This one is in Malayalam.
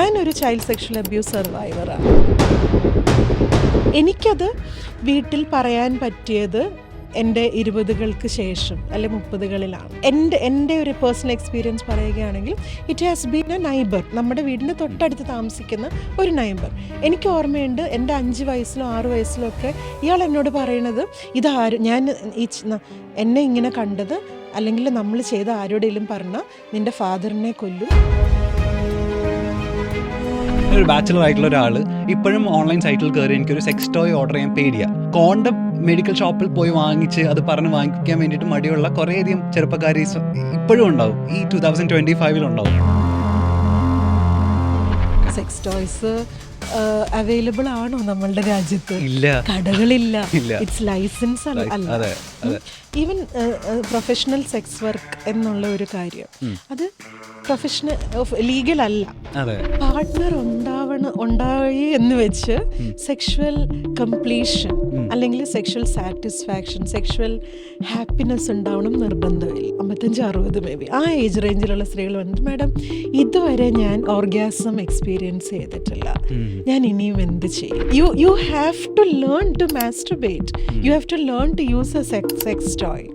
ഞാനൊരു ചൈൽഡ് സെക്ഷൽ അബ്യൂസ് സർവൈവറാണ്. എനിക്കത് വീട്ടിൽ പറയാൻ പറ്റിയത് എൻ്റെ 20കൾക്ക് ശേഷം അല്ലെ 30കളിലാണ്. എൻ്റെ ഒരു പേഴ്സണൽ എക്സ്പീരിയൻസ് പറയുകയാണെങ്കിൽ it has been A neighbour. നമ്മുടെ വീടിന് തൊട്ടടുത്ത് താമസിക്കുന്ന ഒരു നൈബർ. എനിക്ക് ഓർമ്മയുണ്ട്, എൻ്റെ 5 വയസ്സിലോ 6 വയസ്സിലോ ഒക്കെ ഇയാൾ എന്നോട് പറയണത്, ഞാൻ എന്നെ ഇങ്ങനെ കണ്ടത് അല്ലെങ്കിൽ നമ്മൾ ചെയ്ത ആരോടെങ്കിലും പറഞ്ഞാൽ നിൻ്റെ ഫാദറിനെ കൊല്ലും. ഒരു ബാച്ചിലർ ആയിട്ടുള്ള ഒരാൾ ഇപ്പോഴും ഓൺലൈൻ സൈറ്റിൽ കയറി എനിക്കൊരു സെക്സ് ടോയ് ഓർഡർ ചെയ്യാൻ പേടിയാണ്. കോണ്ടം മെഡിക്കൽ ഷോപ്പിൽ പോയി വാങ്ങിച്ച് അത് പറഞ്ഞ് വാങ്ങിക്കാൻ വേണ്ടിയിട്ട് മടിയുള്ള കുറേയധികം ചെറുപ്പക്കാർ ഇപ്പോഴും ഉണ്ടാവും. ഈ 2025 സെക്സ് ടോയ്സ് അവൈലബിൾ ആണോ നമ്മളുടെ രാജ്യത്ത്? ഇല്ല, കടകളില്ല. ഇറ്റ്സ് ലൈസൻസ് അല്ല. ഈവൻ പ്രൊഫഷണൽ സെക്സ് വർക്ക് എന്നുള്ള ഒരു കാര്യം അത് പ്രൊഫഷണൽ ലീഗൽ അല്ല. പാർട്ട്ണർ ഉണ്ടായി എന്ന് വെച്ച് സെക്ഷുവൽ കംപ്ലീഷൻ അല്ലെങ്കിൽ സെക്ഷുവൽ സാറ്റിസ്ഫാക്ഷൻ, സെക്ഷുവൽ ഹാപ്പിനെസ് ഉണ്ടാവണം നിർബന്ധമില്ല. 55-60 മേ ബി ആ ഏജ് റേഞ്ചിലുള്ള സ്ത്രീകൾ വന്നിട്ട്, മാഡം ഇതുവരെ ഞാൻ ഓർഗാസം എക്സ്പീരിയൻസ് ചെയ്തിട്ടില്ല, ഞാൻ ഇനിയും എന്ത് ചെയ്യും? You have to learn to masturbate, you have to learn to use a sex toy.